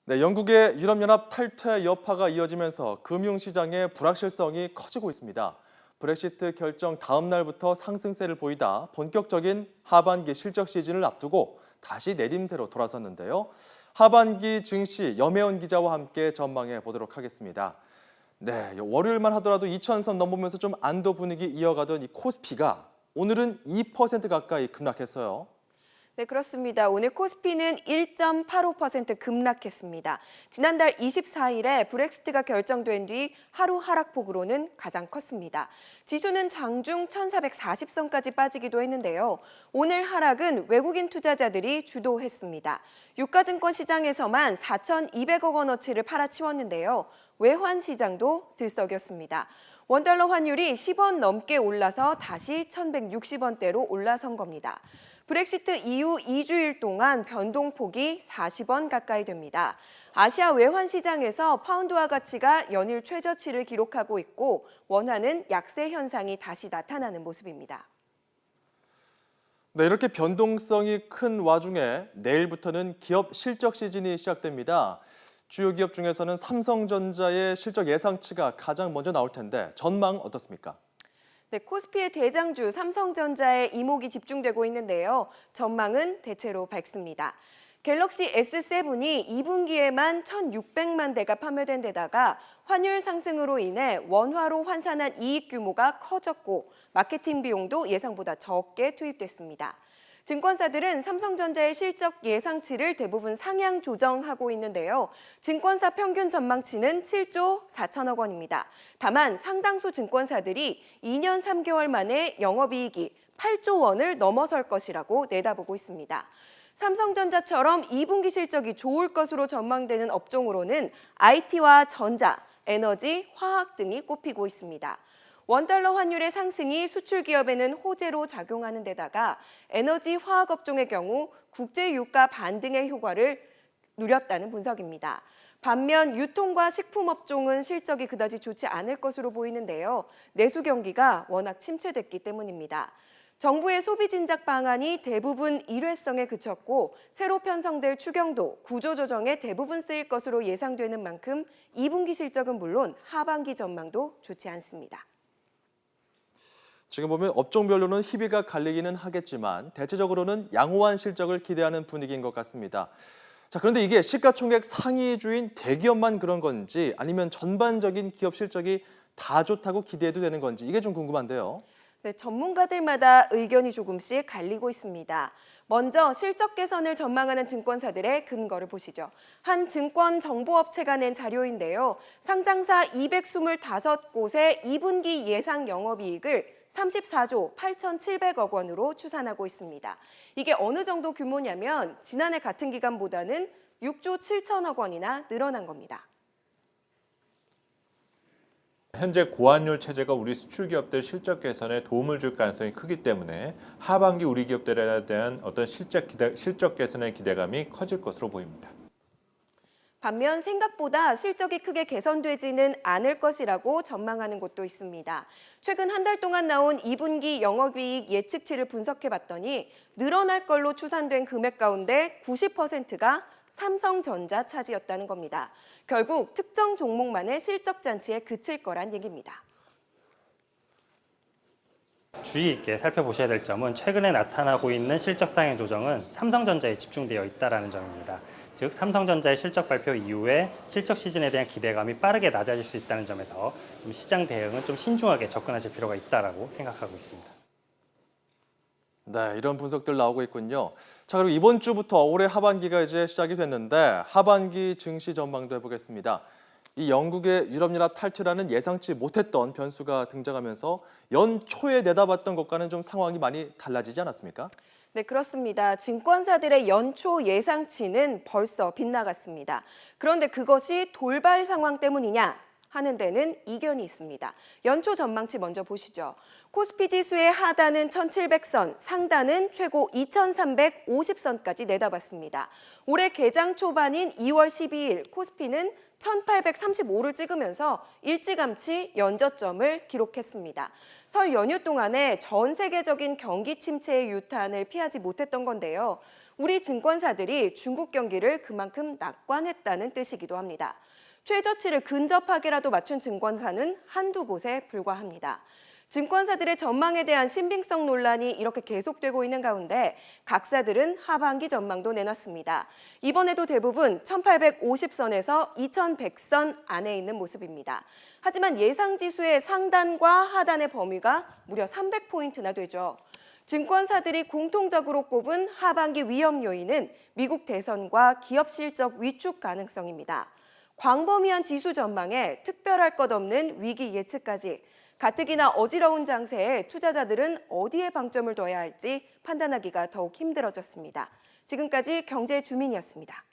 네, 영국의 유럽연합 탈퇴 여파가 이어지면서 금융시장의 불확실성이 커지고 있습니다. 브렉시트 결정 다음 날부터 상승세를 보이다 본격적인 하반기 실적 시즌을 앞두고 다시 내림세로 돌아섰는데요. 하반기 증시 염혜원 기자와 함께 전망해 보도록 하겠습니다. 네, 월요일만 하더라도 2,000선 넘으면서 좀 안도 분위기 이어가던 이 코스피가 오늘은 2% 가까이 급락했어요. 네, 그렇습니다. 오늘 코스피는 1.85% 급락했습니다. 지난달 24일에 브렉시트가 결정된 뒤 하루 하락폭으로는 가장 컸습니다. 지수는 장중 1,440선까지 빠지기도 했는데요. 오늘 하락은 외국인 투자자들이 주도했습니다. 유가증권 시장에서만 4,200억 원어치를 팔아치웠는데요. 외환 시장도 들썩였습니다. 원달러 환율이 10원 넘게 올라서 다시 1,160원대로 올라선 겁니다. 브렉시트 이후 2주일 동안 변동폭이 40원 가까이 됩니다. 아시아 외환 시장에서 파운드화 가치가 연일 최저치를 기록하고 있고 원화는 약세 현상이 다시 나타나는 모습입니다. 네, 이렇게 변동성이 큰 와중에 내일부터는 기업 실적 시즌이 시작됩니다. 주요 기업 중에서는 삼성전자의 실적 예상치가 가장 먼저 나올 텐데 전망 어떻습니까? 네, 코스피의 대장주 삼성전자에 이목이 집중되고 있는데요. 전망은 대체로 밝습니다. 갤럭시 S7이 2분기에만 1,600만 대가 판매된 데다가 환율 상승으로 인해 원화로 환산한 이익 규모가 커졌고 마케팅 비용도 예상보다 적게 투입됐습니다. 증권사들은 삼성전자의 실적 예상치를 대부분 상향 조정하고 있는데요. 증권사 평균 전망치는 7조 4천억 원입니다. 다만 상당수 증권사들이 2년 3개월 만에 영업이익이 8조 원을 넘어설 것이라고 내다보고 있습니다. 삼성전자처럼 2분기 실적이 좋을 것으로 전망되는 업종으로는 IT와 전자, 에너지, 화학 등이 꼽히고 있습니다. 원달러 환율의 상승이 수출 기업에는 호재로 작용하는 데다가 에너지 화학 업종의 경우 국제 유가 반등의 효과를 누렸다는 분석입니다. 반면 유통과 식품 업종은 실적이 그다지 좋지 않을 것으로 보이는데요. 내수 경기가 워낙 침체됐기 때문입니다. 정부의 소비 진작 방안이 대부분 일회성에 그쳤고 새로 편성될 추경도 구조조정에 대부분 쓰일 것으로 예상되는 만큼 2분기 실적은 물론 하반기 전망도 좋지 않습니다. 지금 보면 업종별로는 희비가 갈리기는 하겠지만 대체적으로는 양호한 실적을 기대하는 분위기인 것 같습니다. 자, 그런데 이게 시가총액 상위주인 대기업만 그런 건지 아니면 전반적인 기업 실적이 다 좋다고 기대해도 되는 건지 이게 좀 궁금한데요. 네, 전문가들마다 의견이 조금씩 갈리고 있습니다. 먼저 실적 개선을 전망하는 증권사들의 근거를 보시죠. 한 증권 정보업체가 낸 자료인데요. 상장사 225곳의 2분기 예상 영업이익을 34조 8,700억 원으로 추산하고 있습니다. 이게 어느 정도 규모냐면 지난해 같은 기간보다는 6조 7천억 원이나 늘어난 겁니다. 현재 고환율 체제가 우리 수출 기업들 실적 개선에 도움을 줄 가능성이 크기 때문에 하반기 우리 기업들에 대한 어떤 실적 개선의 기대감이 커질 것으로 보입니다. 반면 생각보다 실적이 크게 개선되지는 않을 것이라고 전망하는 곳도 있습니다. 최근 한 달 동안 나온 2분기 영업이익 예측치를 분석해봤더니 늘어날 걸로 추산된 금액 가운데 90%가 삼성전자 차지였다는 겁니다. 결국 특정 종목만의 실적 잔치에 그칠 거란 얘기입니다. 주의 있게 살펴보셔야 될 점은 최근에 나타나고 있는 실적 상향 조정은 삼성전자에 집중되어 있다는 점입니다. 즉 삼성전자의 실적 발표 이후에 실적 시즌에 대한 기대감이 빠르게 낮아질 수 있다는 점에서 좀 시장 대응은 좀 신중하게 접근하실 필요가 있다고 생각하고 있습니다. 네, 이런 분석들 나오고 있군요. 자, 그리고 이번 주부터 올해 하반기가 이제 시작이 됐는데 하반기 증시 전망도 해보겠습니다. 이 영국의 유럽연합 탈퇴라는 예상치 못했던 변수가 등장하면서 연초에 내다봤던 것과는 좀 상황이 많이 달라지지 않았습니까? 네, 그렇습니다. 증권사들의 연초 예상치는 벌써 빗나갔습니다. 그런데 그것이 돌발 상황 때문이냐 하는 데는 이견이 있습니다. 연초 전망치 먼저 보시죠. 코스피 지수의 하단은 1,700선, 상단은 최고 2,350선까지 내다봤습니다. 올해 개장 초반인 2월 12일 코스피는 1,835를 찍으면서 일찌감치 연저점을 기록했습니다. 설 연휴 동안에 전 세계적인 경기 침체의 유탄을 피하지 못했던 건데요. 우리 증권사들이 중국 경기를 그만큼 낙관했다는 뜻이기도 합니다. 최저치를 근접하게라도 맞춘 증권사는 한두 곳에 불과합니다. 증권사들의 전망에 대한 신빙성 논란이 이렇게 계속되고 있는 가운데 각사들은 하반기 전망도 내놨습니다. 이번에도 대부분 1850선에서 2100선 안에 있는 모습입니다. 하지만 예상 지수의 상단과 하단의 범위가 무려 300포인트나 되죠. 증권사들이 공통적으로 꼽은 하반기 위험 요인은 미국 대선과 기업 실적 위축 가능성입니다. 광범위한 지수 전망에 특별할 것 없는 위기 예측까지 가뜩이나 어지러운 장세에 투자자들은 어디에 방점을 둬야 할지 판단하기가 더욱 힘들어졌습니다. 지금까지 경제주민이었습니다.